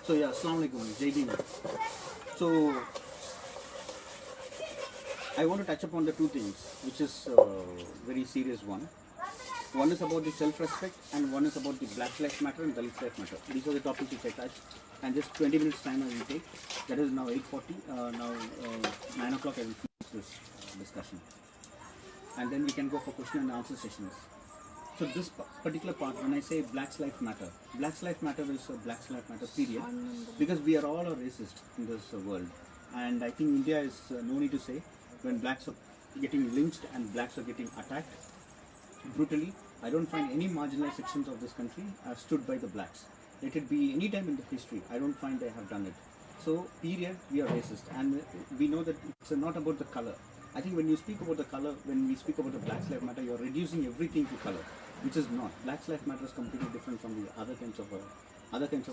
So yeah, Assalamu alaikum, JD. So I want to touch upon the two things, which is very serious one. One is about the self-respect, and one is about the Black Lives Matter and Dalit Lives Matter. These are the topics which I touched, and just 20 minutes time I will take. That is now 8:40. Now 9 o'clock I will finish this discussion, and then we can go for question and answer sessions. So this particular part, when I say Black Lives Matter, Black Lives Matter is a Black Lives Matter period, because we are all a racist in this world, and I think India is no need to say, when blacks are getting lynched and blacks are getting attacked brutally. I don't find any marginalized sections of this country have stood by the blacks. Let it be any time in the history, I don't find they have done it. So, period, we are racist, and we know that it's not about the color. I think when you speak about the color, when we speak about the Black Lives Matter, you're reducing everything to color, which is not. Black Lives Matter is completely different from the other kinds of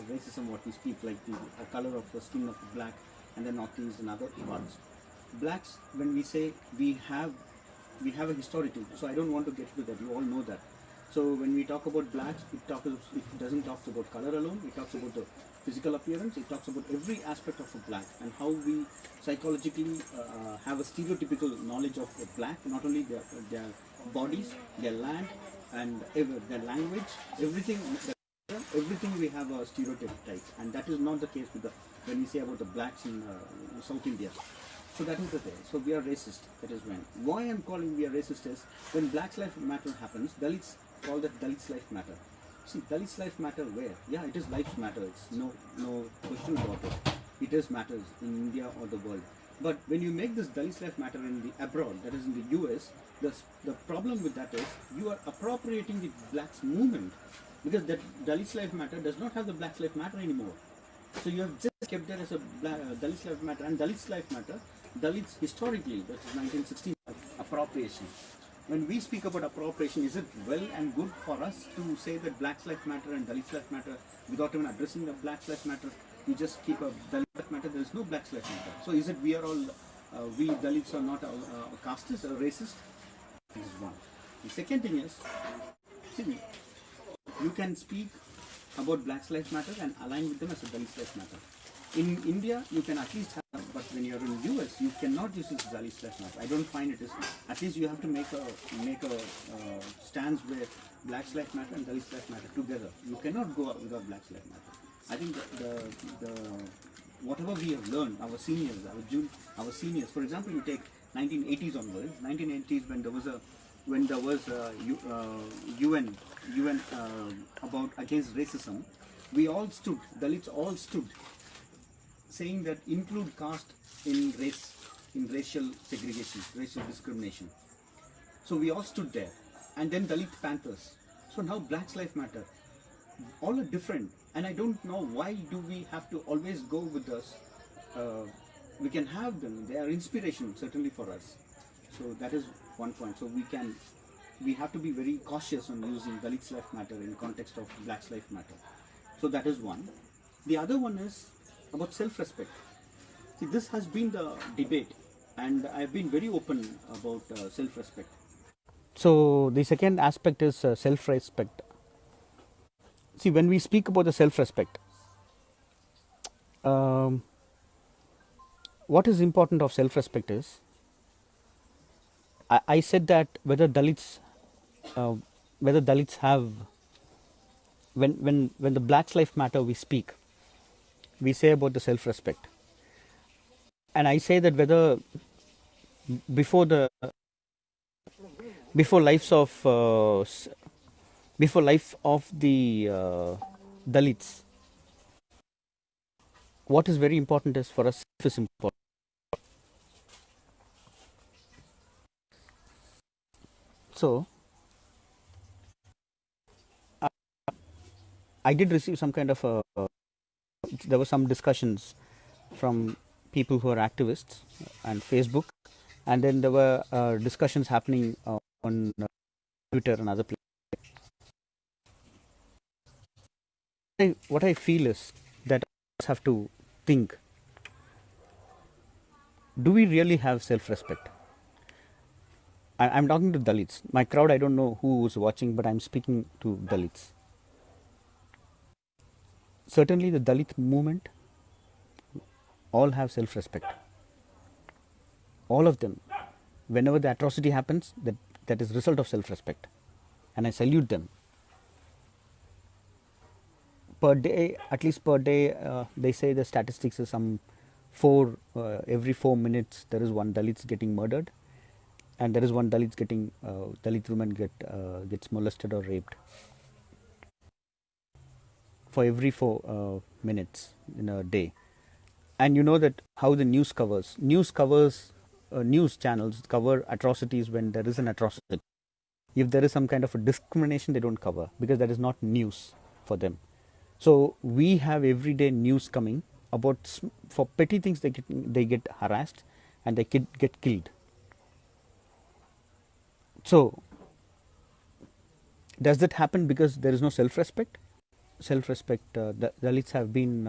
racism what we speak, like the color of the skin of black and the Northeast and other parts. Blacks, when we say we have a historical, so I don't want to get into that, you all know that. So when we talk about blacks, it doesn't talk about color alone, it talks about the physical appearance, it talks about every aspect of a black and how we psychologically have a stereotypical knowledge of a black, not only their bodies, their land, and their language, everything we have a stereotype type, and that is not the case with when we say about the blacks in South India. So that is the thing. So we are racist. That is when. Why I'm calling we are racist is when Black Lives Matter happens, Dalits call that Dalits Life Matter. See, Dalits Life Matter where? Yeah, it is lives matter. It's no question about it. It is matters in India or the world. But when you make this Dalits Life Matter in the abroad, that is in the US, the problem with that is you are appropriating the blacks movement, because that Dalits Life Matter does not have the Black Life Matter anymore. So you have just kept there as a Dalits Life Matter, and Dalits Life Matter, Dalits historically, that is 1916, appropriation. When we speak about appropriation, is it well and good for us to say that Black Lives Matter and Dalits Life Matter without even addressing the Black Lives Matter? You just keep a Dalit Life Matter, there is no Black Lives Matter. So is it we are all, we Dalits are not castes or racist? This is one. The second thing is, see, you can speak about Black Lives Matter and align with them as a Dalit Lives Matter. In India, you can at least have, but when you're in US, you cannot use this Dalit Lives Matter. I don't find it is. At least you have to make a stance where Black Lives Matter and Dalit Lives Matter together. You cannot go without Black Lives Matter. I think the whatever we have learned, our seniors, for example, you take 1980s onwards, 1980s when there was UN about against racism, we all stood, Dalits all stood, saying that include caste in racial segregation, racial discrimination. So we all stood there, and then Dalit Panthers. So now Black Lives Matter. All are different, and I don't know why do we have to always go with us. We can have them; they are inspiration certainly for us. So that is one point. So we have to be very cautious on using Dalits Life Matter in context of Black Life Matter. So that is one. The other one is about self-respect. See, this has been the debate, and I've been very open about self-respect. So the second aspect is self-respect. See, when we speak about the self-respect, what is important of self-respect is, I said that whether Dalits have, when the Black Lives Matter we speak, we say about the self-respect, and I say that whether before the before lives of before life of the Dalits, what is very important is for us is important. So I did receive some kind of there were some discussions from people who are activists and Facebook, and then there were discussions happening on Twitter and other places. What I feel is that us have to think, do we really have self-respect? I'm talking to Dalits. My crowd, I don't know who is watching, but I'm speaking to Dalits. certainly the Dalit movement, all have self-respect. All of them. Whenever the atrocity happens, that is result of self-respect. And I salute them. Per day, at least per day, they say the statistics is every 4 minutes there is one Dalit getting murdered, and there is one Dalit woman gets molested or raped. For every 4 minutes in a day. And you know that how the news channels cover atrocities when there is an atrocity. If there is some kind of a discrimination, they don't cover because that is not news for them. So we have everyday news coming about, for petty things they get harassed and they get killed. So does that happen because there is no self-respect? Self-respect, the Dalits have been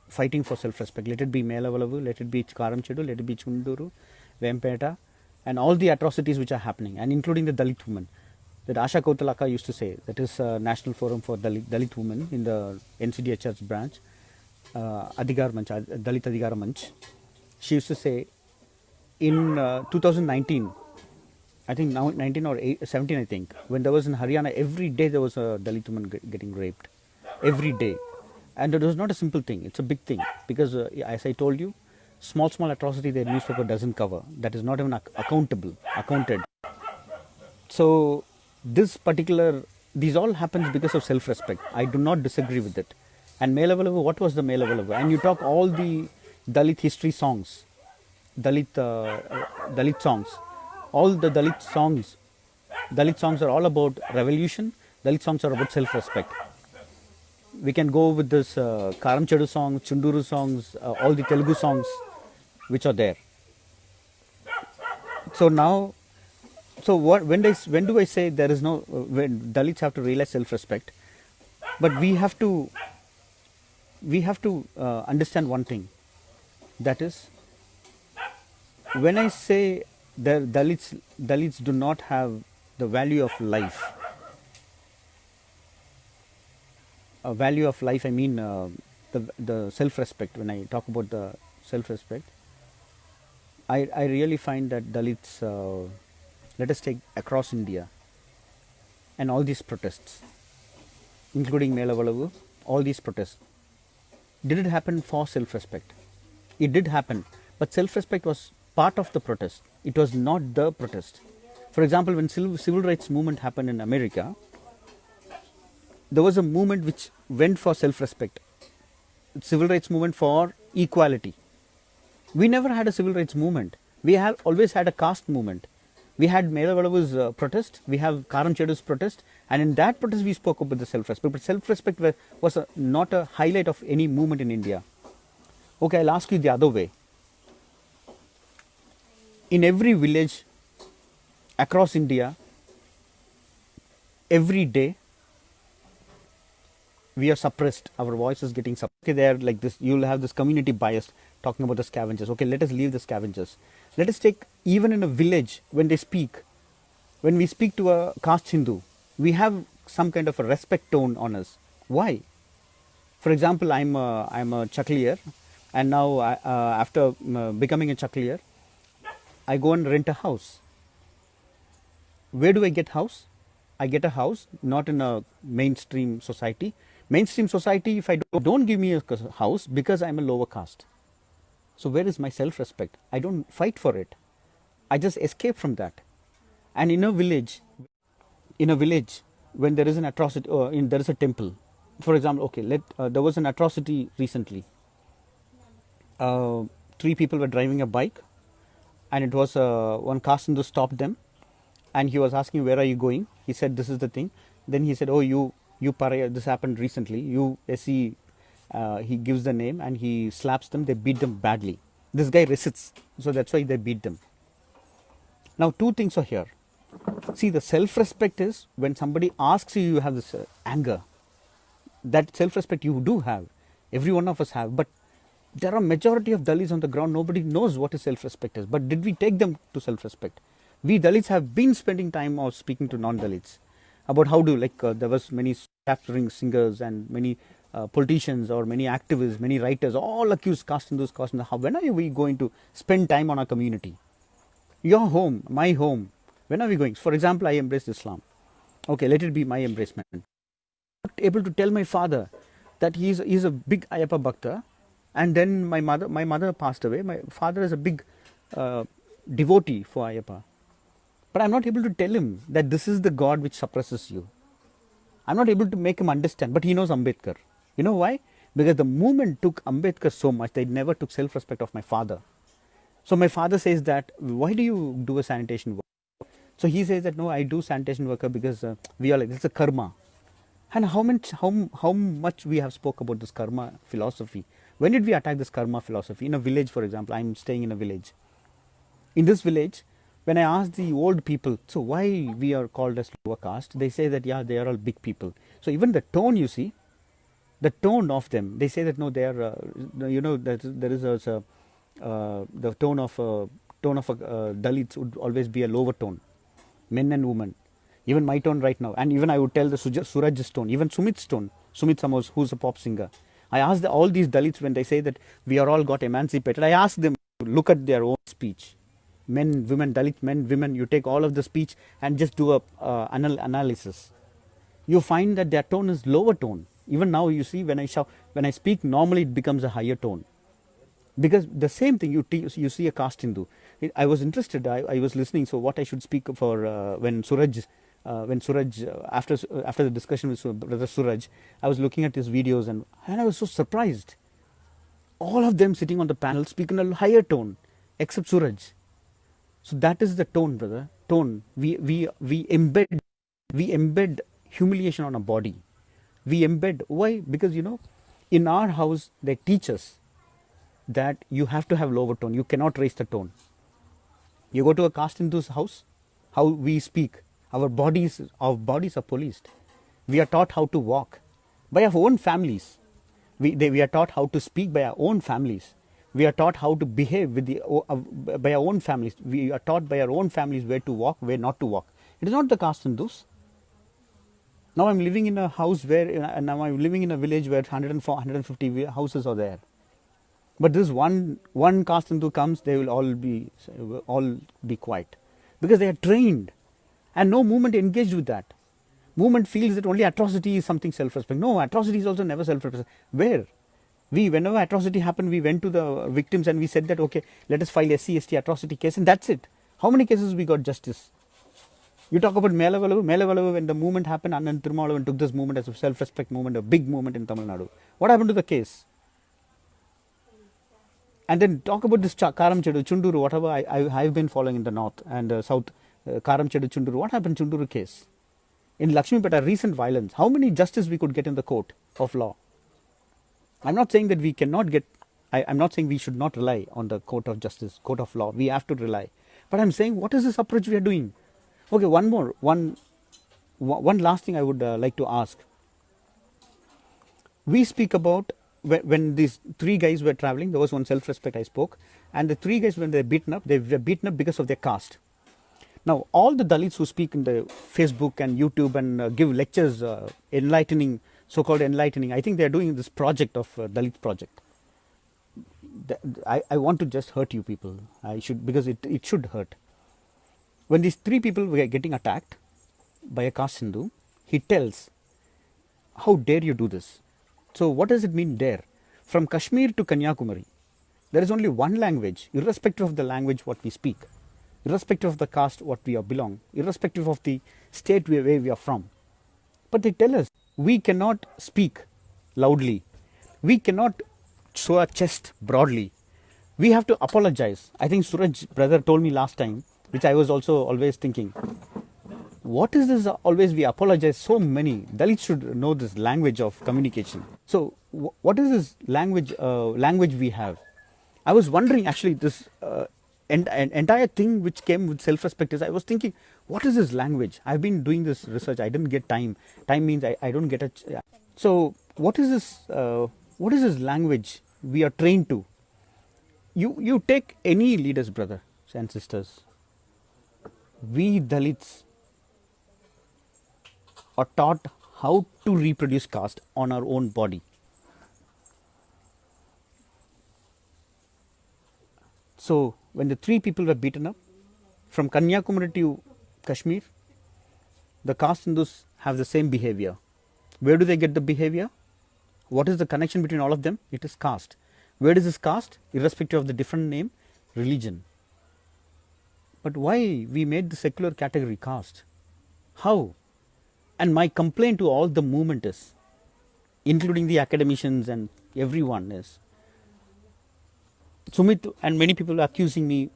fighting for self-respect. Let it be Melavalavu, let it be Karamchedu, let it be Chunduru, Vempeta, and all the atrocities which are happening, and including the Dalit women. That Asha Kautalaka used to say, that is National Forum for Dalit Women in the NCDHS branch, Dalit Adhikar Manch. She used to say, in 2019, I think now 19 or 17, I think, when there was in Haryana, every day there was a Dalit woman getting raped. Every day. And it was not a simple thing, it's a big thing. Because as I told you, small atrocity the newspaper doesn't cover. That is not even accounted. So these all happens because of self-respect. I do not disagree with it. And Melavalavu, what was the Melavalavu? And you talk all the Dalit history songs, Dalit songs. All the Dalit songs are all about revolution. Dalit songs are about self-respect. We can go with this Karamchedu song, Chunduru songs, all the Telugu songs which are there. So now, when do I say there is no, when Dalits have to realize self-respect? But we have to understand one thing. That is, when I say that Dalits do not have the value of life. Value of life, I mean the self-respect. When I talk about the self-respect, I really find that Dalits, let us take across India, and all these protests, including Melavalavu, all these protests, did it happen for self-respect? It did happen, but self-respect was part of the protest. It was not the protest. For example, when civil rights movement happened in America, there was a movement which went for self-respect. Civil rights movement for equality. We never had a civil rights movement. We have always had a caste movement. We had Melavalavu's protest, we have Karamchedu's protest, and in that protest we spoke about the self-respect. But self-respect was not a highlight of any movement in India. Okay, I'll ask you the other way. In every village across India, every day, we are suppressed. Our voice is getting suppressed. Okay, they are like this. You will have this community bias talking about the scavengers. Okay, let us leave the scavengers. Let us take, even in a village, when they speak, when we speak to a caste Hindu, we have some kind of a respect tone on us. Why? For example, I'm a chaklier, and now after becoming a chaklier, I go and rent a house. Where do I get house? I get a house not in a mainstream society. Mainstream society, if I don't give me a house because I'm a lower caste. So where is my self-respect? I don't fight for it. I just escape from that. And in a village, when there is an atrocity, or there is a temple, for example, okay, there was an atrocity recently. 3 people were driving a bike, and it was one caste Hindu stopped them, and he was asking, where are you going? He said, this is the thing. Then he said, oh, you Paraya, this happened recently. You SE, he gives the name and he slaps them. They beat them badly. This guy resists, so that's why they beat them. Now, 2 things are here. See, the self-respect is when somebody asks you, you have this anger. That self-respect you do have. Every one of us have. But there are majority of Dalits on the ground. Nobody knows what is self-respect is. But did we take them to self-respect? We Dalits have been spending time or speaking to non-Dalits about how do, there was many capturing singers and many politicians or many activists, many writers, all accuse caste Hindus, caste Hindus. When are we going to spend time on our community? Your home, my home. When are we going? For example, I embraced Islam. Okay, let it be my embracement. I'm not able to tell my father that he's a big Ayyappa Bhakta, and then my mother passed away. My father is a big devotee for Ayyappa. But I'm not able to tell him that this is the God which suppresses you. I'm not able to make him understand, but he knows Ambedkar. You know why? Because the movement took Ambedkar so much, they never took self-respect of my father. So my father says that, why do you do a sanitation work? So he says that, no, I do sanitation worker because we are like, it's a karma. And how much we have spoke about this karma philosophy. When did we attack this karma philosophy? In a village, for example, I'm staying in a village. In this village, when I ask the old people, so why we are called as lower caste, they say that, yeah, they are all big people. So even the tone, you see, the tone of them, they say that, no, they are, you know, there is the tone of Dalits would always be a lower tone, men and women. Even my tone right now, and even I would tell the Suraj's tone, even Sumit's tone, Sumit Samos, who's a pop singer. I asked all these Dalits when they say that we are all got emancipated, I asked them to look at their own speech. Men, women, Dalit men, women, you take all of the speech and just do a analysis. You find that their tone is lower tone. Even now you see when I speak normally it becomes a higher tone. Because the same thing you see a caste Hindu. I was interested, I was listening, so what I should speak for when Suraj, after the discussion with Brother Suraj, I was looking at his videos and I was so surprised. All of them sitting on the panel speak in a higher tone, except Suraj. So that is the tone, brother. Tone. We embed humiliation on our body. We embed. Why? Because, you know, in our house they teach us that you have to have lower tone. You cannot raise the tone. You go to a caste Hindu's house, how we speak. Our bodies are policed. We are taught how to walk by our own families. We are taught how to speak by our own families. We are taught how to behave by our own families. We are taught by our own families where to walk, where not to walk. It is not the caste Hindus. Now I'm living in a house now I'm living in a village where 104, 150 houses are there. But this one caste Hindu comes, they will all be quiet. Because they are trained. And no movement engaged with that. Movement feels that only atrocity is something self-respect. No, atrocity is also never self-respect. Where? Whenever atrocity happened, we went to the victims and we said that, okay, let us file SC/ST atrocity case, and that's it. How many cases we got justice? You talk about Melavalu, when the movement happened, Anand Tirumalavan took this movement as a self-respect movement, a big movement in Tamil Nadu. What happened to the case? And then talk about this Karamchedu, Chunduru, whatever I've been following in the north and south, Karamchedu, Chunduru. What happened in Chunduru case? In Lakshmipeta, recent violence, how many justice we could get in the court of law? I'm not saying that we cannot get, I'm not saying we should not rely on the court of justice, court of law. We have to rely. But I'm saying, what is this approach we are doing? Okay, one last thing I would like to ask. We speak about when these three guys were traveling, there was one self-respect I spoke, and the three guys, when they were beaten up because of their caste. Now, all the Dalits who speak in the Facebook and YouTube and give lectures, enlightening, so-called enlightening, I think they are doing this project of Dalit project. I want to just hurt you people. Because it should hurt. When these three people were getting attacked by a caste Hindu, he tells, how dare you do this? So what does it mean dare? From Kashmir to Kanyakumari, there is only one language, irrespective of the language what we speak, irrespective of the caste what we belong, irrespective of the state where we are from. But they tell us, we cannot speak loudly. We cannot show our chest broadly. We have to apologize. I think Suraj brother told me last time, which I was also always thinking, what is this always we apologize so many? Dalits should know this language of communication. So what is this language we have? I was wondering actually this entire thing which came with self-respect is, I was thinking, what is this language? I've been doing this research. I didn't get time. Time means I don't get a... So what is this language we are trained to? You take any leaders, brothers and sisters. We Dalits are taught how to reproduce caste on our own body. So when the 3 people were beaten up, from Kanyakumari to Kashmir, the caste Hindus have the same behavior. Where do they get the behavior? What is the connection between all of them? It is caste. Where does this caste? Irrespective of the different name, religion. But why we made the secular category caste? How? And my complaint to all the movement is, including the academicians and everyone, is, Sumit and many people are accusing me,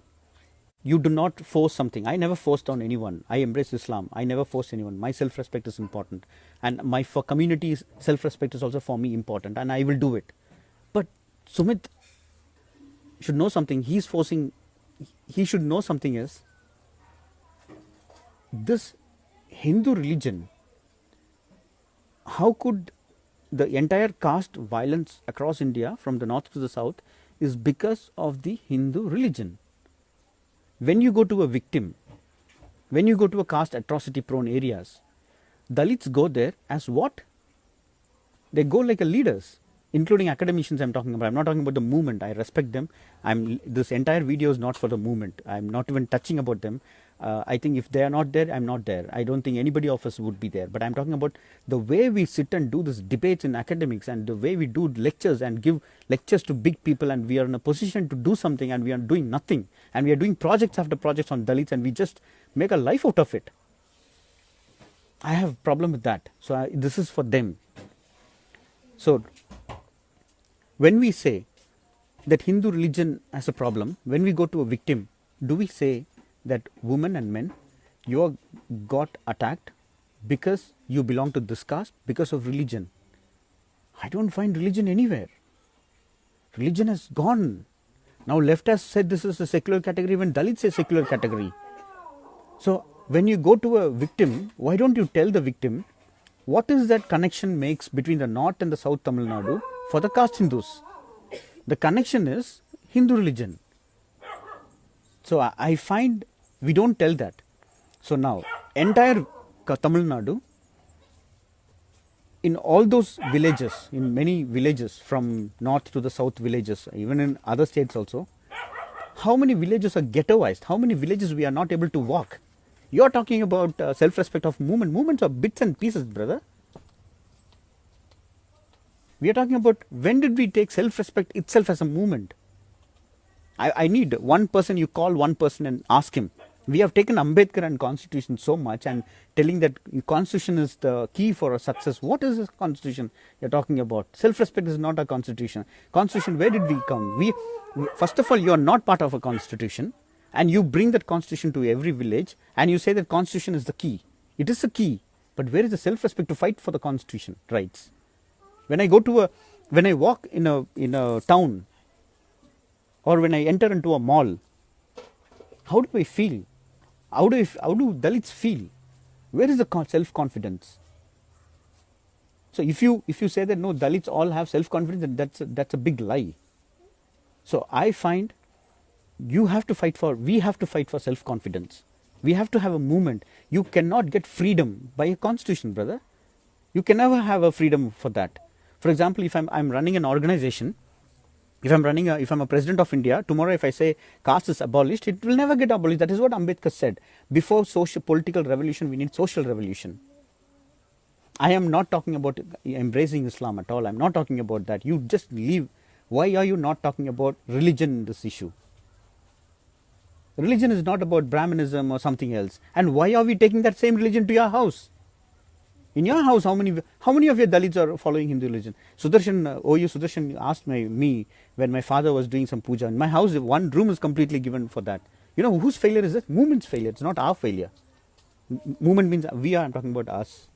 you do not force something. I never forced on anyone. I embrace Islam. I never forced anyone. My self-respect is important. And my for community self-respect is also for me important. And I will do it. But Sumit should know something. He should know something is, this Hindu religion, how could the entire caste violence across India from the north to the south is because of the Hindu religion. When you go to a victim, when you go to a caste atrocity prone areas, Dalits go there as what? They go like a leaders, including academicians I'm talking about. I'm not talking about the movement. I respect them. This entire video is not for the movement. I'm not even touching about them. I think if they are not there, I'm not there. I don't think anybody of us would be there. But I'm talking about the way we sit and do this debates in academics, and the way we do lectures and give lectures to big people, and we are in a position to do something and we are doing nothing. And we are doing projects after projects on Dalits and we just make a life out of it. I have a problem with that. So this is for them. So when we say that Hindu religion has a problem, when we go to a victim, do we say that women and men, you got attacked because you belong to this caste, because of religion? I don't find religion anywhere. Religion has gone. Now left has said this is a secular category when Dalits say secular category. So when you go to a victim, why don't you tell the victim what is that connection makes between the north and the south Tamil Nadu for the caste Hindus? The connection is Hindu religion. So I find we don't tell that. So now entire Tamil Nadu, in all those villages, in many villages from north to the south villages, even in other states also, how many villages are ghettoized? How many villages we are not able to walk? You are talking about self-respect of movement. Movements are bits and pieces, brother. We are talking about when did we take self-respect itself as a movement? I need one person, you call one person and ask him. We have taken Ambedkar and Constitution so much and telling that Constitution is the key for a success. What is this Constitution you're talking about? Self-respect is not a Constitution. Constitution, where did we come? First of all, you are not part of a Constitution, and you bring that Constitution to every village and you say that Constitution is the key. It is the key, but where is the self-respect to fight for the Constitution rights? When I walk in a town, or when I enter into a mall, how do I feel? How do Dalits feel? Where is the self-confidence? So if you say that no, Dalits all have self-confidence, then that's a big lie. So I find we have to fight for self-confidence. We have to have a movement. You cannot get freedom by a constitution, brother. You can never have a freedom for that. For example, if I'm running an organization, if I'm a president of India, tomorrow if I say caste is abolished, it will never get abolished. That is what Ambedkar said. Before political revolution, we need social revolution. I am not talking about embracing Islam at all. I'm not talking about that. You just leave. Why are you not talking about religion in this issue? Religion is not about Brahmanism or something else. And why are we taking that same religion to your house? In your house, how many of your Dalits are following Hindu religion? Sudarshan asked me when my father was doing some puja. In my house, one room is completely given for that. You know whose failure is it? Movement's failure. It's not our failure. Movement means I'm talking about us.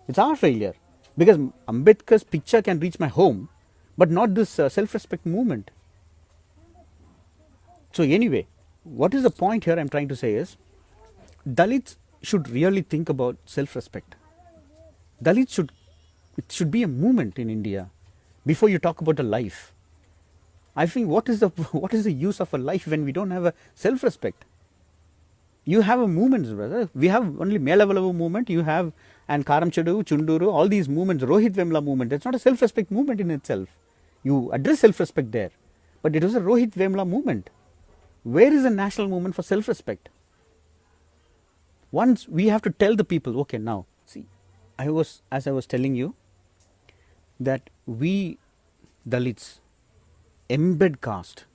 It's our failure. Because Ambedkar's picture can reach my home, but not this self-respect movement. So anyway, what is the point here I'm trying to say is, Dalits should really think about self-respect. Dalits it should be a movement in India before you talk about a life. I think what is the use of a life when we don't have a self-respect? You have a movement, brother. We have only Melavalava movement. You have and Karamchadu, Chunduru, all these movements, Rohit Vemla movement. That's not a self-respect movement in itself. You address self-respect there, but it was a Rohit Vemla movement. Where is the national movement for self-respect? Once we have to tell the people, okay, now see, as I was telling you, that we Dalits embed caste.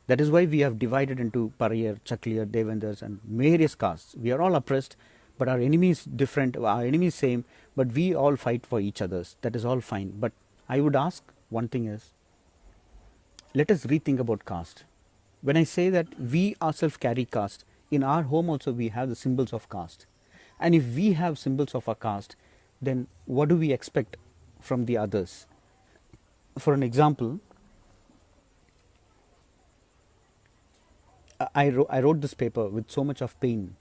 That is why we have divided into Pariyar, Chakliyar, Devendras and various castes. We are all oppressed, but our enemy is different, our enemy is same, but we all fight for each others. That is all fine. But I would ask one thing is, let us rethink about caste. When I say that we ourselves carry caste, in our home also we have the symbols of caste. And if we have symbols of our caste, then what do we expect from the others? For an example, I wrote this paper with so much of pain.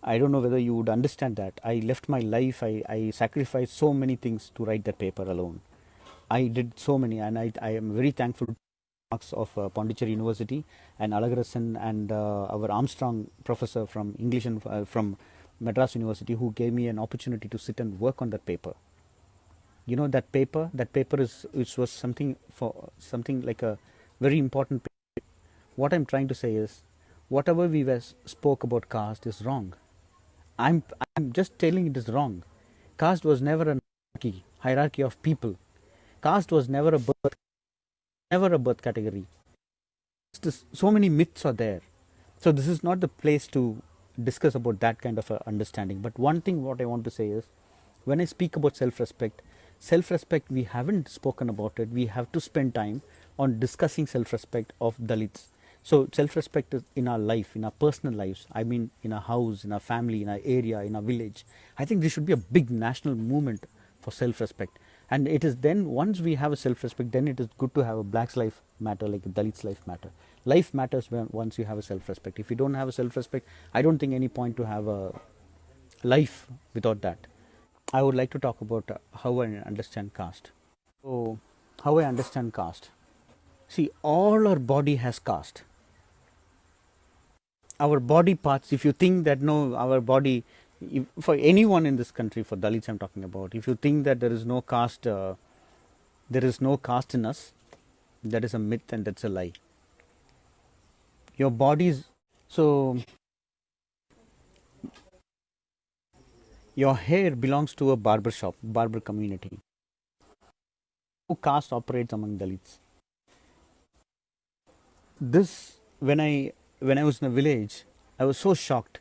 I don't know whether you would understand that. I left my life, I sacrificed so many things to write that paper alone. I did so many, and I am very thankful to marks of Pondicherry University and Alagarasan and our Armstrong professor from English and from Madras University, who gave me an opportunity to sit and work on that paper. You know, that paper is, which was something like a very important paper. What I'm trying to say is, whatever we spoke about caste is wrong. I'm just telling it is wrong. Caste was never a hierarchy of people. Caste was never a birth category. So many myths are there. So this is not the place to discuss about that kind of a understanding. But one thing what I want to say is, when I speak about self-respect, we haven't spoken about it. We have to spend time on discussing self-respect of Dalits. So self-respect is in our life, in our personal lives, I mean in our house, in our family, in our area, in our village. I think there should be a big national movement for self-respect. And it is then, once we have a self-respect, then it is good to have a Black's life matter, like a Dalit's life matter. Life matters once you have a self-respect. If you don't have a self-respect, I don't think any point to have a life without that. I would like to talk about how I understand caste. So, how I understand caste. See, all our body has caste. Our body parts, if you think that no, our body, for anyone in this country, for Dalits I'm talking about, if you think that there is no caste, there is no caste in us, that is a myth and that's a lie. Your body's, so your hair belongs to a barber shop, barber community. How caste operates among Dalits? This, when I was in a village, I was so shocked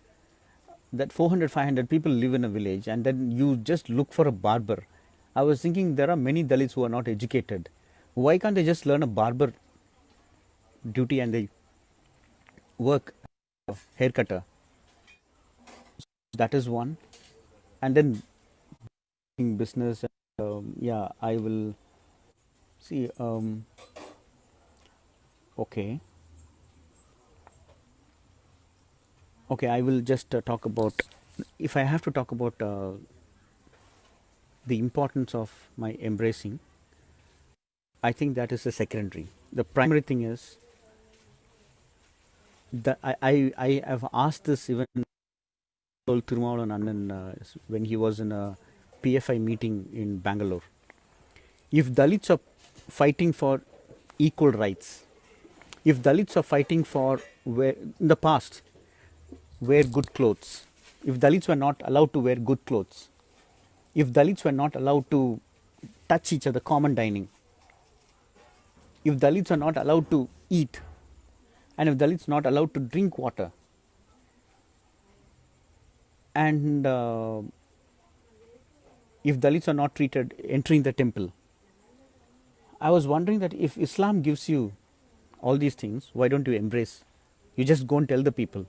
that 400-500 people live in a village, and then you just look for a barber. I was thinking, there are many Dalits who are not educated. Why can't they just learn a barber duty and they work hair cutter? That is one. And then business, yeah, I will see. Okay, I will just talk about, if I have to talk about the importance of my embracing, I think that is the secondary. The primary thing is that I have asked this even told Thirumalan Annan when he was in a PFI meeting in Bangalore. If Dalits are fighting for equal rights, if Dalits are fighting for, where in the past, wear good clothes, if Dalits were not allowed to wear good clothes, if Dalits were not allowed to touch each other, common dining, if Dalits are not allowed to eat, and if Dalits are not allowed to drink water, and if Dalits are not treated entering the temple, I was wondering that if Islam gives you all these things, why don't you embrace? You just go and tell the people.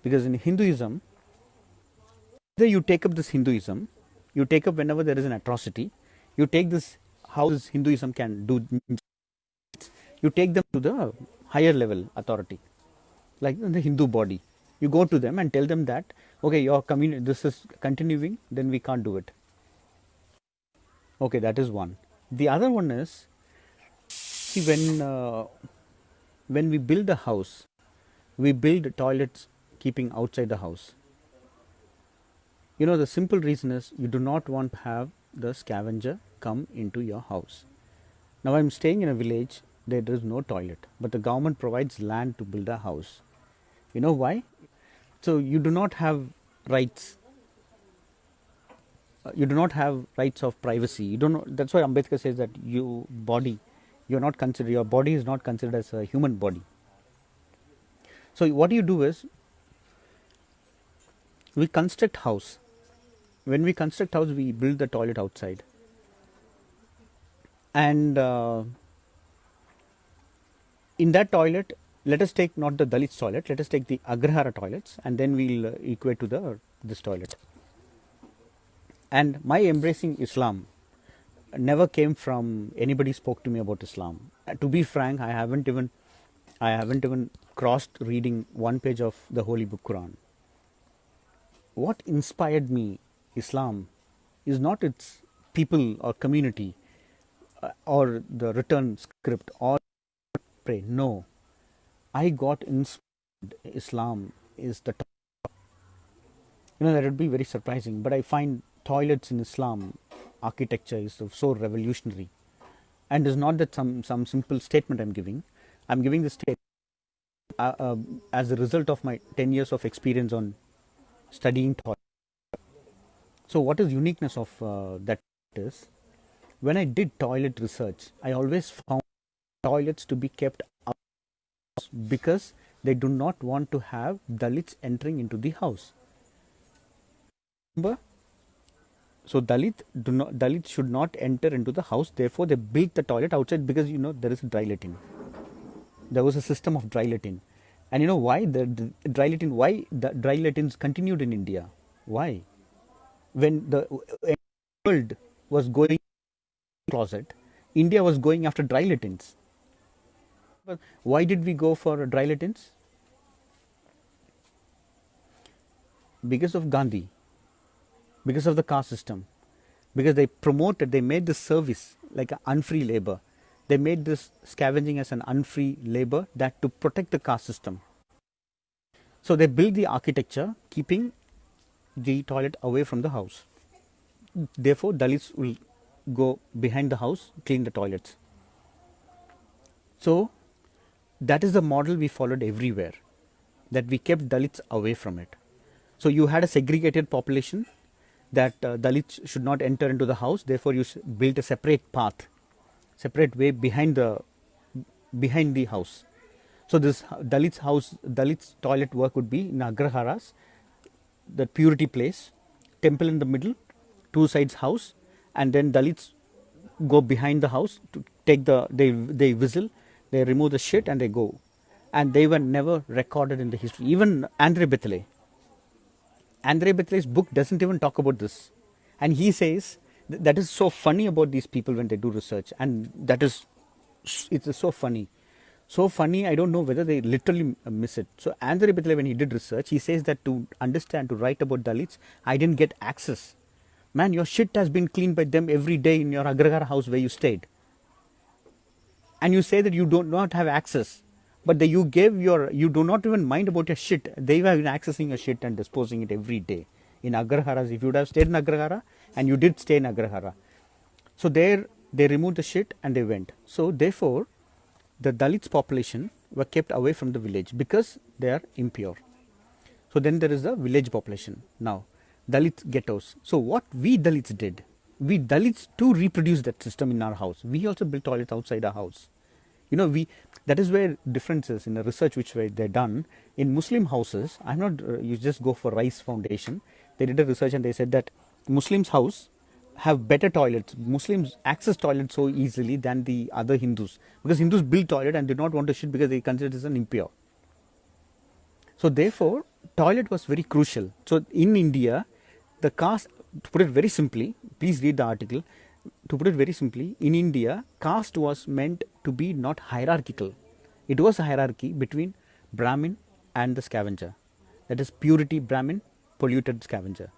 Because in Hinduism, either you take up this Hinduism, you take up whenever there is an atrocity, you take this, how this Hinduism can do, you take them to the higher level authority, like the Hindu body. You go to them and tell them that, okay, your community, this is continuing, then we can't do it. Okay, that is one. The other one is, see, when we build a house, we build toilets keeping outside the house. You know, the simple reason is you do not want to have the scavenger come into your house. Now I'm staying in a village there is no toilet, but the government provides land to build a house. You know why? So you do not have rights. You do not have rights of privacy. You don't know, that's why Ambedkar says that your body is not considered as a human body. So what you do is, we construct house. When we construct house, we build the toilet outside. And in that toilet, let us take not the Dalits toilet, let us take the Agrahara toilets, and then we'll equate to this toilet. And my embracing Islam never came from anybody spoke to me about Islam. To be frank, I haven't even crossed reading one page of the Holy Book Quran. What inspired me, Islam, is not its people or community or the written script or pray. No, I got inspired. Islam is the top. That would be very surprising, but I find toilets in Islam architecture is so revolutionary, and it's not that some simple statement I'm giving. I'm giving this statement as a result of my 10 years of experience on studying toilet. So what is uniqueness of that is, when I did toilet research, I always found toilets to be kept out because they do not want to have Dalits entering into the house. Remember? So Dalits should not enter into the house. Therefore, they built the toilet outside because there is a dry Latin. There was a system of dry Latin, and why the dry Latin? Why the dry Latins continued in India? Why? When the world was going closet, India was going after dry Latins. But why did we go for dry Latins? Because of Gandhi. Because of the caste system, because they made this service like an unfree labor. They made this scavenging as an unfree labor, that to protect the caste system. So they built the architecture keeping the toilet away from the house. Therefore, Dalits will go behind the house, clean the toilets. So that is the model we followed everywhere, that we kept Dalits away from it. So you had a segregated population, that Dalits should not enter into the house. Therefore, you built a separate path, separate way behind the house. So this Dalits toilet work would be in Agraharas, the purity place, temple in the middle, two sides house, and then Dalits go behind the house to take they whistle, they remove the shit and they go. And they were never recorded in the history. Even Andre Bethel's book doesn't even talk about this, and he says that is so funny about these people when they do research, and it's so funny. I don't know whether they literally miss it. So Andre Bethel, when he did research, he says that to write about Dalits, I didn't get access. Man, your shit has been cleaned by them every day in your Agrahara house where you stayed, and you say that you do not have access. But you do not even mind about your shit. They have been accessing your shit and disposing it every day. In Agraharas, if you would have stayed in Agrahara, and you did stay in Agrahara. So there, they removed the shit and they went. So therefore, the Dalits population were kept away from the village because they are impure. So then there is the village population. Now, Dalit ghettos. So what we Dalits did, we Dalits too reproduced that system in our house. We also built toilets outside our house. That is where differences in the research which were they done in Muslim houses. I'm not you just go for Rice Foundation. They did a research and they said that Muslims' house have better toilets. Muslims access toilets so easily than the other Hindus, because Hindus build toilet and did not want to shit because they consider it as an impure. So therefore, toilet was very crucial. So in India, the caste, to put it very simply, please read the article. To put it very simply, in India, caste was meant to be not hierarchical. It was a hierarchy between Brahmin and the scavenger. That is purity Brahmin, polluted scavenger.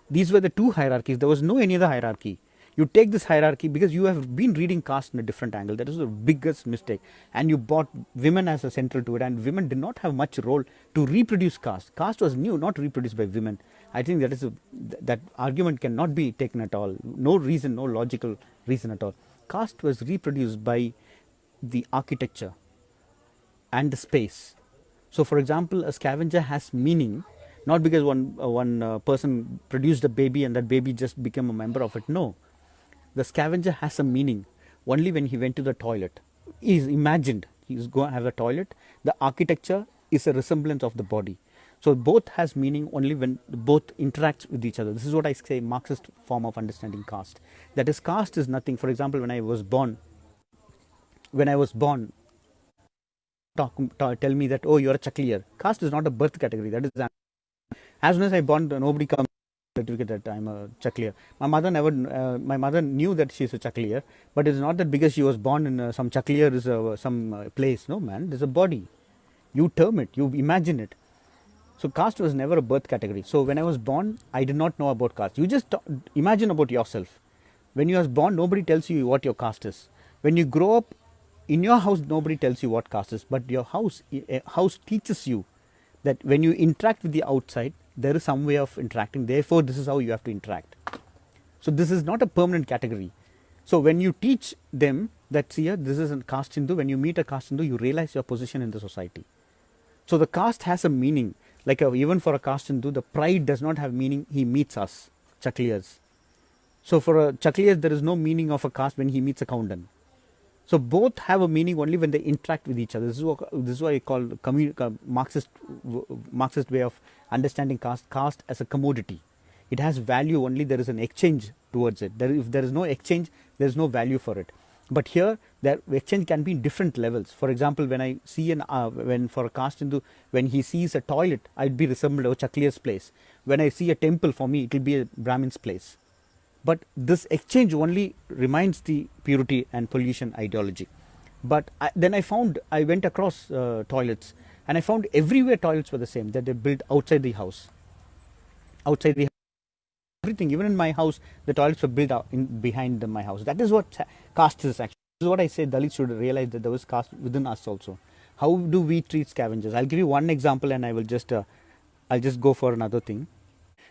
These were the two hierarchies. There was no any other hierarchy. You take this hierarchy because you have been reading caste in a different angle. That is the biggest mistake. And you brought women as a central to it, and women did not have much role to reproduce caste. Caste was new, not reproduced by women. I think that argument cannot be taken at all. No reason, no logical reason at all. Caste was reproduced by the architecture and the space. So, for example, a scavenger has meaning not because one person produced a baby and that baby just became a member of it. No, the scavenger has a meaning only when he went to the toilet. He's imagined he's going to have a toilet. The architecture is a resemblance of the body. So both has meaning only when both interacts with each other. This is what I say Marxist form of understanding caste. That is, caste is nothing. For example, when I was born, tell me that, oh, you're a chaklier. Caste is not a birth category. That is, as soon as I born, nobody comes certificate that I'm a chaklier. My mother knew that she's a chaklier, but it's not that because she was born in some chaklier is some place. No, man, there's a body. You term it, you imagine it. So caste was never a birth category. So when I was born, I did not know about caste. You just imagine about yourself. When you are born, nobody tells you what your caste is. When you grow up, in your house, nobody tells you what caste is. But your house teaches you that when you interact with the outside, there is some way of interacting. Therefore, this is how you have to interact. So this is not a permanent category. So when you teach them that, see, this is a caste Hindu, when you meet a caste Hindu, you realize your position in the society. So the caste has a meaning. Like even for a caste Hindu, the pride does not have meaning. He meets us, Chakliyas. So for a Chakliyas, there is no meaning of a caste when he meets a Kaundan. So both have a meaning only when they interact with each other. This is what I call Marxist way of understanding caste. Caste as a commodity. It has value only there is an exchange towards it. If there is no exchange, there is no value for it. But here, the exchange can be in different levels. For example, when I see when for a caste Hindu, when he sees a toilet, I'd be resembled to a Chakliyar's place. When I see a temple, for me, it will be a Brahmin's place. But this exchange only reminds the purity and pollution ideology. But then I went across toilets, and I found everywhere toilets were the same, that they built outside the house. Outside the house. Everything, even in my house, the toilets were built out behind my house. That is what caste is actually. This is what I say Dalits should realize, that there was caste within us also. How do we treat scavengers? I'll give you one example and I will just, I'll just go for another thing.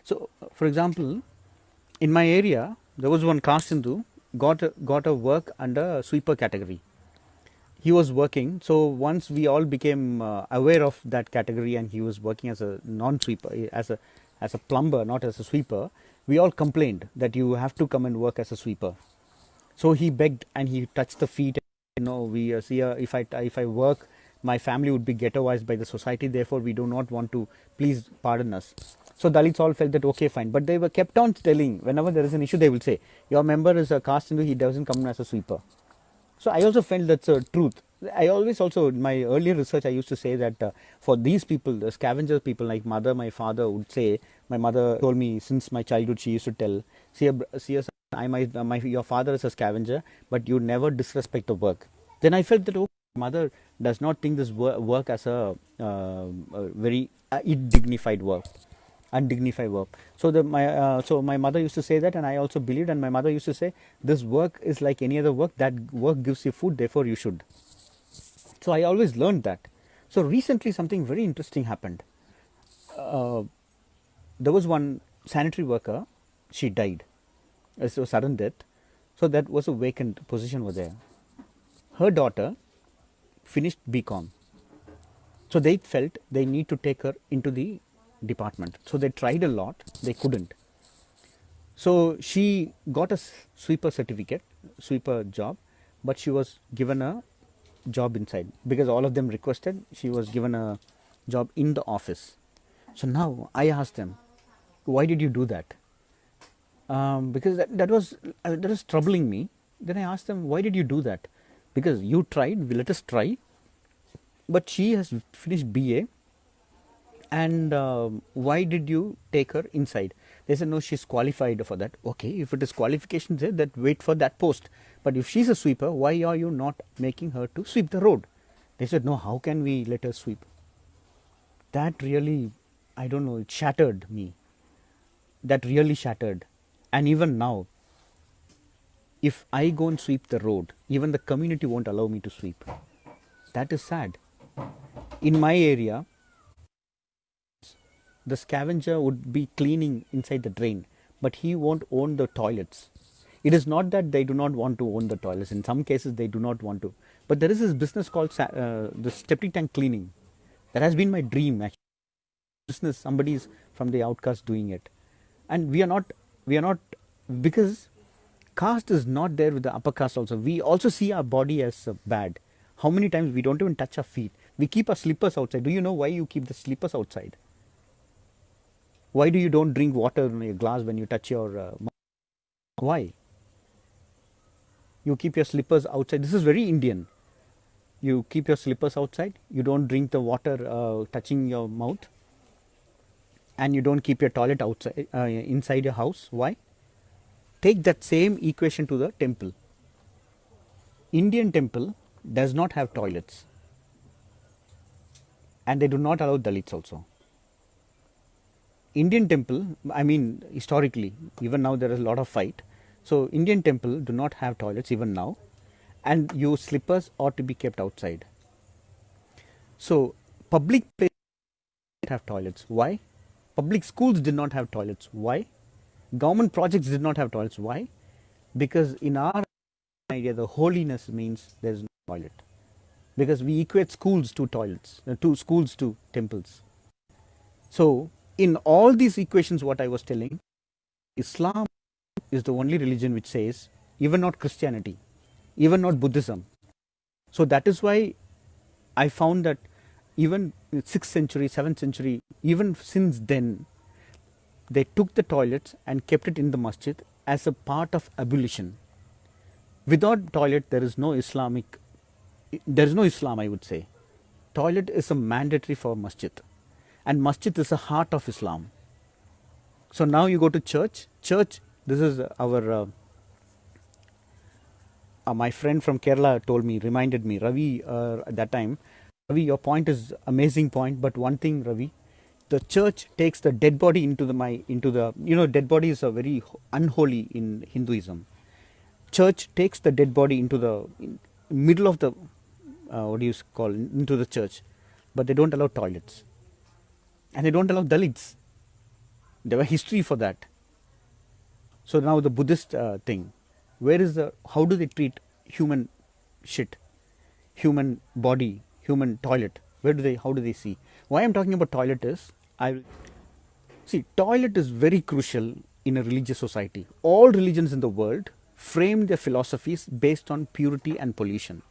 So, for example, in my area, there was one caste Hindu got a work under sweeper category. He was working, so once we all became aware of that category and he was working as a non-sweeper, as a plumber, not as a sweeper, we all complained that you have to come and work as a sweeper. So he begged and he touched the feet. We see if I work, my family would be ghettoized by the society. Therefore, we do not want to. Please pardon us. So Dalits all felt that okay, fine. But they were kept on telling, whenever there is an issue, they will say, your member is a caste Hindu, he doesn't come as a sweeper. So I also felt that's a truth. I always also, in my earlier research, I used to say that for these people, the scavenger people like my father would say, my mother told me since my childhood, she used to tell, your father is a scavenger, but you never disrespect the work. Then I felt that, oh, my mother does not think this work as a very undignified work. So my mother used to say that, and I also believed, and my mother used to say, this work is like any other work, that work gives you food, therefore you should. So I always learned that. So recently something very interesting happened. There was one sanitary worker, she died. It was a sudden death. So that was a vacant position over there. Her daughter finished BCom. So they felt they need to take her into the department. So they tried a lot, they couldn't. So she got a sweeper certificate, sweeper job, but she was given a job inside because all of them requested. She was given a job in the office. So now I asked them, why did you do that? Because that was troubling me. Then I asked them, why did you do that? Because you tried, let us try. But she has finished BA, and why did you take her inside? They said, no, she's qualified for that. Okay, if it is qualification there, that wait for that post. But if she's a sweeper, why are you not making her to sweep the road? They said, no, how can we let her sweep? That really, I don't know, it shattered me. That really shattered. And even now, if I go and sweep the road, even the community won't allow me to sweep. That is sad. In my area, the scavenger would be cleaning inside the drain, but he won't own the toilets. It is not that they do not want to own the toilets. In some cases, they do not want to. But there is this business called the septic tank cleaning. That has been my dream, actually. Business, somebody is from the outcast doing it. And we are not, because caste is not there with the upper caste also. We also see our body as bad. How many times we don't even touch our feet? We keep our slippers outside. Do you know why you keep the slippers outside? Why do you don't drink water in a glass when you touch your mouth? Why? You keep your slippers outside. This is very Indian. You keep your slippers outside. You don't drink the water touching your mouth. And you don't keep your toilet outside inside your house. Why? Take that same equation to the temple. Indian temple does not have toilets. And they do not allow Dalits also. Indian temple, I mean historically, even now there is a lot of fight. So Indian temple do not have toilets even now, and your slippers ought to be kept outside. So public places have toilets. Why? Public schools did not have toilets. Why? Government projects did not have toilets. Why? Because in our idea, the holiness means there is no toilet. Because we equate schools to toilets, to schools to temples. So in all these equations, what I was telling, Islam is the only religion which says, even not Christianity, even not Buddhism. So that is why I found that even 6th century, 7th century, even since then, they took the toilets and kept it in the masjid as a part of ablution. Without toilet, there is no Islam, I would say. Toilet is a mandatory for masjid. And masjid is the heart of Islam. So now you go to church. Church, this is our, my friend from Kerala told me, reminded me, Ravi, at that time, Ravi, your point is amazing point, but one thing, Ravi, the church takes the dead body into the, dead bodies are very unholy in Hinduism. Church takes the dead body into the middle of the, into the church, but they don't allow toilets. And they don't allow Dalits. There were history for that. So now the Buddhist thing, how do they treat human shit, human body, human toilet? How do they see? Why I'm talking about toilet is, toilet is very crucial in a religious society. All religions in the world frame their philosophies based on purity and pollution.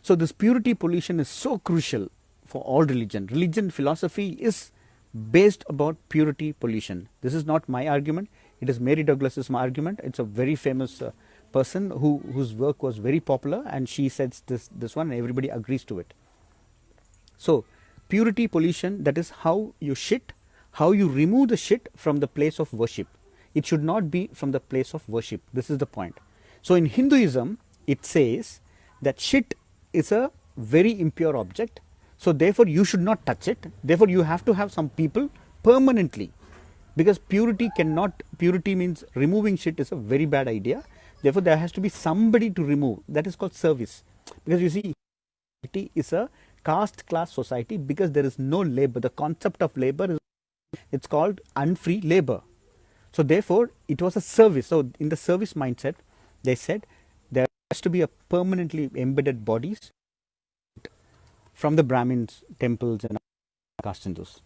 So this purity pollution is so crucial for all religion. Religion philosophy is based about purity pollution. This is not my argument. It is Mary Douglas's argument. It's a very famous person whose work was very popular, and she says this one, and everybody agrees to it. So purity pollution, that is how you shit, how you remove the shit from the place of worship. It should not be from the place of worship. This is the point. So in Hinduism, it says that shit is a very impure object. So therefore you should not touch it. Therefore you have to have some people permanently, because purity means removing shit is a very bad idea. Therefore there has to be somebody to remove. That is called service. Because you see, it is a caste class society because there is no labor. The concept of labor it's called unfree labor. So therefore it was a service. So in the service mindset, they said there has to be a permanently embedded bodies from the Brahmins, temples and caste Hindus.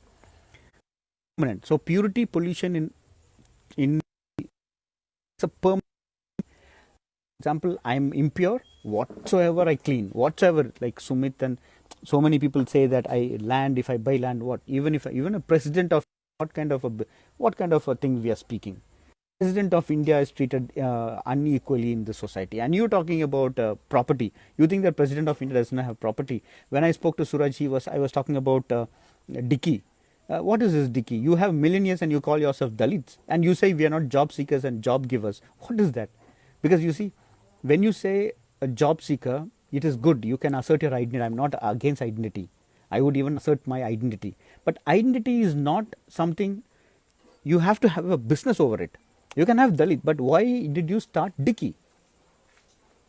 Permanent. So purity pollution in it's a permanent. Example, I am impure, whatsoever I clean, whatsoever, like Sumit and so many people say that if I buy land, even a president of what kind of a thing we are speaking. President of India is treated unequally in the society, and you're talking about property. You think that President of India does not have property? When I spoke to Suraj, I was talking about Dicky. What is this Dicky? You have millionaires and you call yourself Dalits, and you say we are not job seekers and job givers. What is that? Because you see, when you say a job seeker, it is good. You can assert your identity. I'm not against identity. I would even assert my identity. But identity is not something you have to have a business over it. You can have Dalit, but why did you start Dicky?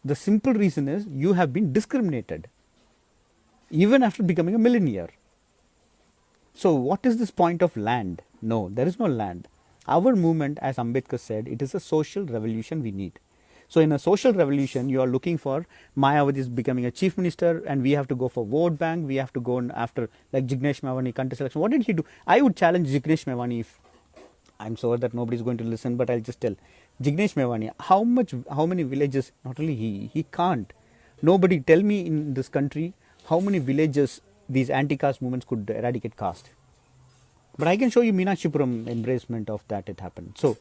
The simple reason is you have been discriminated, even after becoming a millionaire. So what is this point of land? No, there is no land. Our movement, as Ambedkar said, it is a social revolution we need. So in a social revolution, you are looking for Mayawati is becoming a chief minister, and we have to go for vote bank. We have to go after like Jignesh Mevani contest election. What did he do? I would challenge Jignesh Mevani. If I'm sure that nobody is going to listen, but I'll just tell Jignesh Mevani how many villages. Not only he can't. Nobody tell me in this country how many villages these anti-caste movements could eradicate caste. But I can show you Meenakshipuram embracement of that it happened. So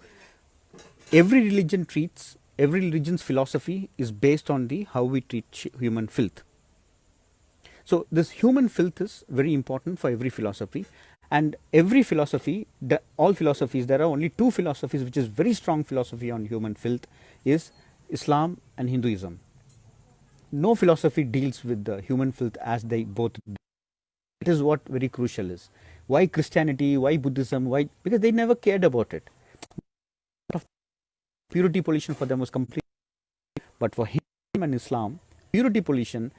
every religion's philosophy is based on the how we treat human filth. So this human filth is very important for every philosophy, and every philosophy, all philosophies, there are only two philosophies which is very strong philosophy on human filth is Islam and Hinduism. No philosophy deals with the human filth as they both do. It is what very crucial is. Why Christianity, why Buddhism, why? Because they never cared about it. Purity pollution for them was complete. But for Hinduism and Islam, purity pollution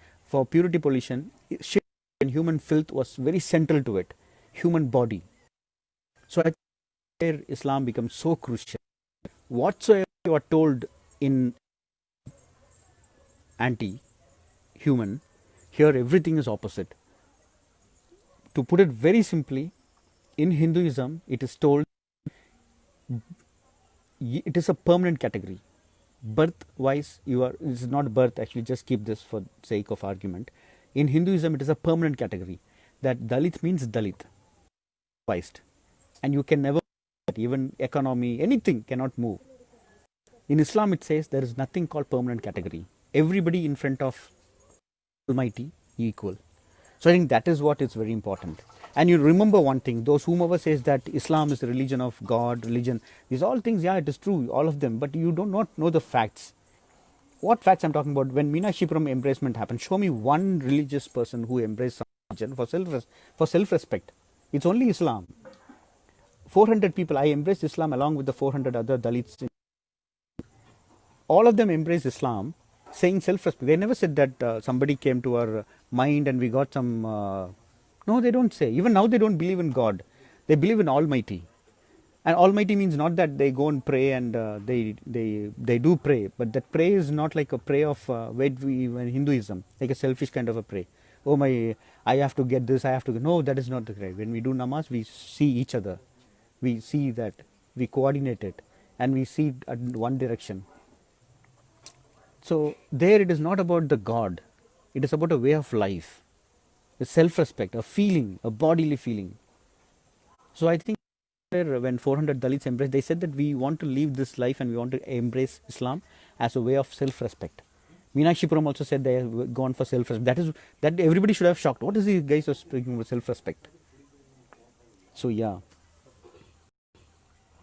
and human filth was very central to it, human body. So I think where Islam becomes so crucial. Whatsoever you are told in anti-human, here everything is opposite. To put it very simply, in Hinduism, it is told it is a permanent category. Birth-wise, it is not birth, actually, just keep this for sake of argument. In Hinduism, it is a permanent category. That Dalit means Dalit, and you can never, even economy, anything cannot move. In Islam, it says there is nothing called permanent category. Everybody in front of Almighty equal. So I think that is what is very important. And you remember one thing, those whomever says that Islam is the religion of God, these all things, yeah, it is true, all of them, but you do not know the facts. What facts I'm talking about? When Meenakshipuram embracement happened, show me one religious person who embraced some religion for self-respect. It's only Islam. 400 people, I embraced Islam along with the 400 other Dalits. All of them embraced Islam, saying self-respect. They never said that somebody came to our mind and we got some... no, they don't say. Even now they don't believe in God. They believe in Almighty. And Almighty means not that they go and pray and they do pray. But that pray is not like a prayer of in Hinduism, like a selfish kind of a prayer. Oh I have to get this, I have to... No, that is not the prayer. When we do namaz, we see each other. We see that. We coordinate it. And we see it in one direction. So there it is not about the God. It is about a way of life. A self-respect, a feeling, a bodily feeling. So I think when 400 Dalits embraced, they said that we want to live this life and we want to embrace Islam as a way of self-respect. Meenakshipuram also said they have gone for self-respect. That everybody should have shocked. What is these guys are speaking about self-respect? So yeah.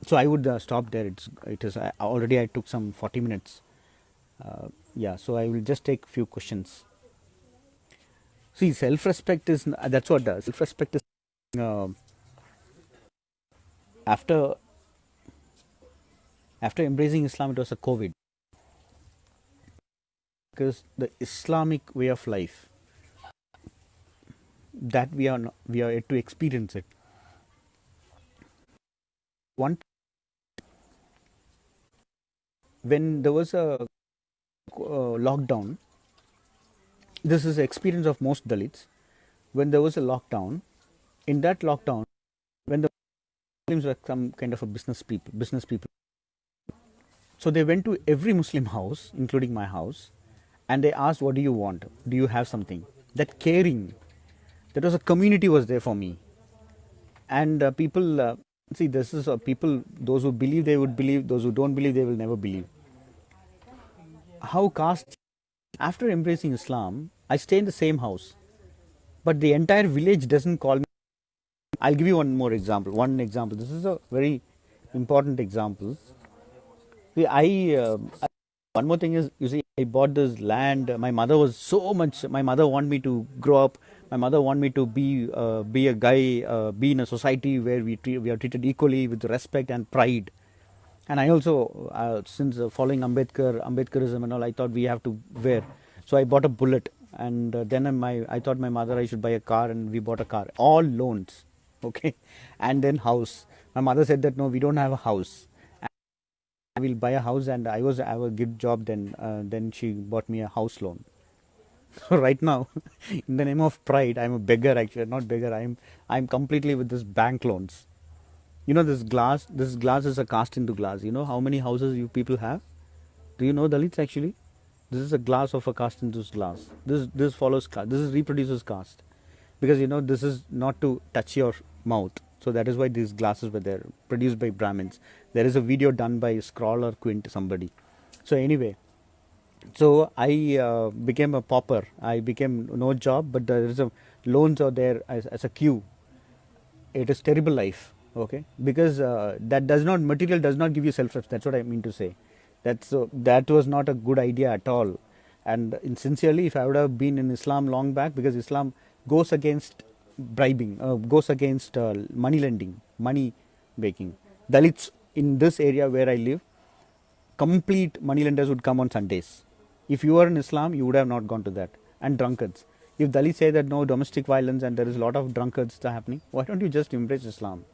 So I would stop there. It is already I took some 40 minutes. Yeah, so I will just take few questions. See, self-respect is, that's what does. Self-respect is, after embracing Islam, it was a COVID. Because the Islamic way of life, that we are yet to experience it. When there was a lockdown, this is the experience of most Dalits. When there was a lockdown, in that lockdown, when the Muslims were some kind of a business people, so they went to every Muslim house, including my house, and they asked, what do you want? Do you have something? That caring, that was a community was there for me. And people, see, this is people, those who believe, they would believe, those who don't believe, they will never believe. How caste, after embracing Islam, I stay in the same house, but the entire village doesn't call me. I'll give you one example. This is a very important example. See, one more thing is, you see, I bought this land. My mother was my mother wanted me to grow up. My mother wanted me to be a guy, be in a society where we are treated equally with respect and pride. And I also, since following Ambedkarism and all, I thought we have to wear. So I bought a bullet, and then I thought my mother I should buy a car, and we bought a car. All loans, okay, and then house. My mother said that no, we don't have a house. I will buy a house, and I was a good job. Then she bought me a house loan. So right now, in the name of pride, I'm a beggar. Actually, not beggar. I'm completely with this bank loans. You know this glass. This glass is a cast into glass. You know how many houses you people have? Do you know Dalits actually? This is a glass of a cast into glass. This follows cast. This is reproduces cast, because you know this is not to touch your mouth. So that is why these glasses were there, produced by Brahmins. There is a video done by Scroll or Quint somebody. So anyway, so I became a pauper. I became no job, but there is a loans are there as a queue. It is terrible life, okay, because that does not material does not give you self-respect. That's what I mean to say. That was not a good idea at all. And sincerely, if I would have been in Islam long back, because Islam goes against bribing, goes against money lending, money making. Dalits in this area where I live, complete money lenders would come on Sundays. If you are in Islam, you would have not gone to that. And drunkards. If Dalits say that no domestic violence and there is a lot of drunkards happening, why don't you just embrace Islam?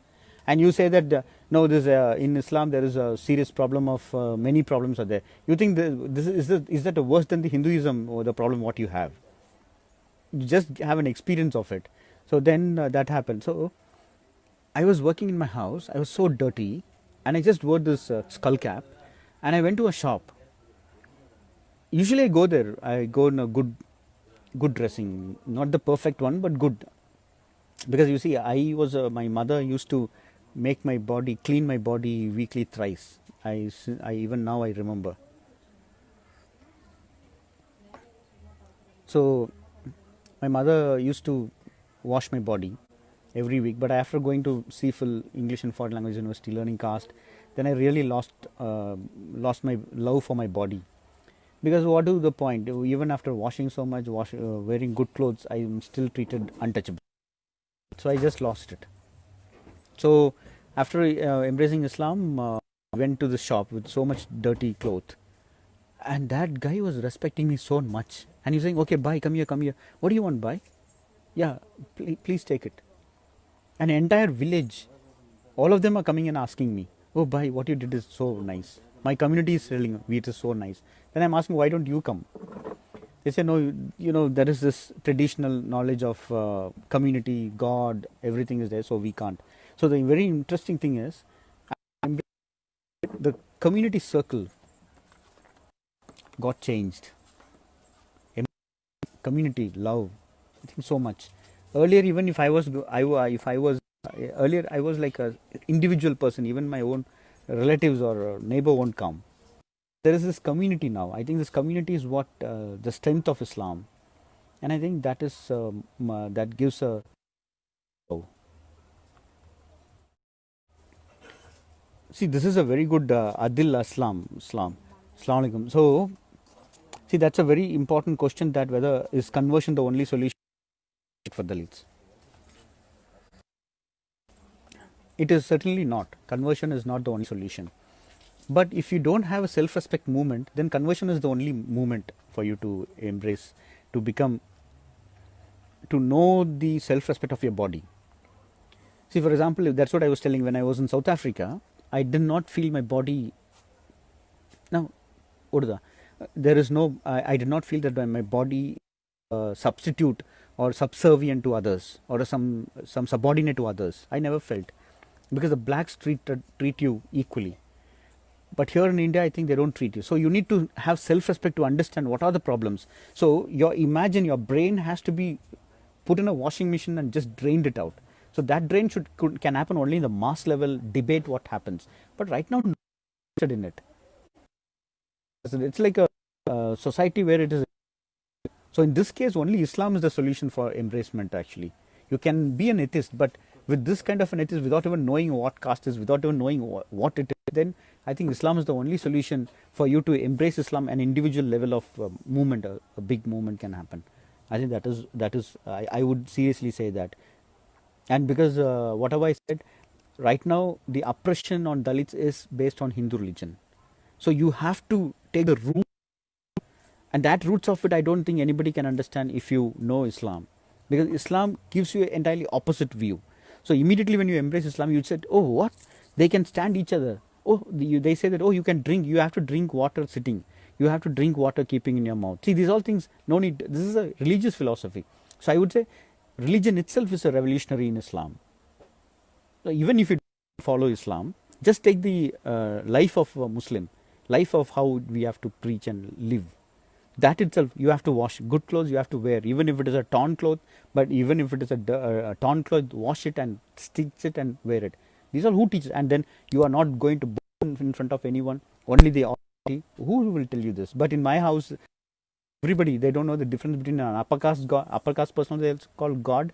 And you say that no, this in Islam there is a serious problem of many problems are there. You think is that worse than the Hinduism or the problem what you have? You just have an experience of it. So then that happened. So I was working in my house. I was so dirty, and I just wore this skull cap, and I went to a shop. Usually I go there. I go in a good dressing, not the perfect one, but good. Because you see, I was my mother used to make my body, clean my body weekly thrice. I even now I remember. So my mother used to wash my body every week, but after going to CFL, English and Foreign Language University, learning caste, then I really lost my love for my body. Because what is the point? Even after washing so much, wearing good clothes, I am still treated untouchable. So I just lost it. So after embracing Islam, I went to the shop with so much dirty cloth, and that guy was respecting me so much. And he's saying, "Okay, buy, come here, come here. What do you want, buy? Yeah, please take it." An entire village, all of them are coming and asking me, "Oh, buy, what you did is so nice. My community is telling me it is so nice." Then I'm asking, "Why don't you come?" They say, "No, you know, there is this traditional knowledge of community, God, everything is there, so we can't." So the very interesting thing is, the community circle got changed. Community, love, I think so much. Earlier, even if I was earlier, I was like a individual person. Even my own relatives or neighbor won't come. There is this community now. I think this community is what the strength of Islam, and I think that is that gives a. See, this is a very good Adil Islam. Assalamu alaikum. So, see, that's a very important question, that whether is conversion the only solution for Dalits. It is certainly not. Conversion is not the only solution. But if you don't have a self-respect movement, then conversion is the only movement for you to embrace, to become, to know the self-respect of your body. See, for example, that's what I was telling when I was in South Africa. I did not feel my body. Now, there is no. I did not feel that my body substitute or subservient to others, or some subordinate to others. I never felt, because the blacks treat you equally. But here in India, I think they don't treat you. So you need to have self-respect to understand what are the problems. So imagine your brain has to be put in a washing machine and just drained it out. So that drain can happen only in the mass level debate what happens. But right now, I'm not interested in it. It's like a society where it is. So in this case, only Islam is the solution for embracement. Actually, you can be an atheist, but with this kind of an atheist, without even knowing what caste is, without even knowing what it is, then I think Islam is the only solution for you to embrace Islam. An individual level of movement, a big movement can happen. I think that is. I would seriously say that. And because whatever I said, right now the oppression on Dalits is based on Hindu religion. So you have to take the root, and that roots of it I don't think anybody can understand if you know Islam, because Islam gives you an entirely opposite view. So immediately when you embrace Islam, you said, oh, what? They can stand each other. Oh, they say that, oh, you can drink. You have to drink water sitting. You have to drink water keeping in your mouth. See, these all things, no need. This is a religious philosophy. So I would say religion itself is a revolutionary in Islam. So even if you follow Islam, just take the life of a Muslim, life of how we have to preach and live. That itself, you have to wash good clothes, you have to wear, even if it is a torn cloth, but even if it is a torn cloth, wash it and stitch it and wear it. These are who teaches, and then you are not going to burn in front of anyone, only the authority. Who will tell you this? But in my house, everybody, they don't know the difference between an upper caste person they also call God,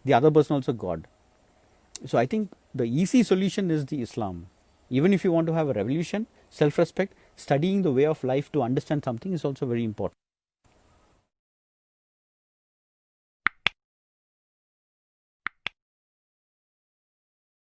the other person also God. So I think the easy solution is the Islam. Even if you want to have a revolution, self-respect, studying the way of life to understand something is also very important.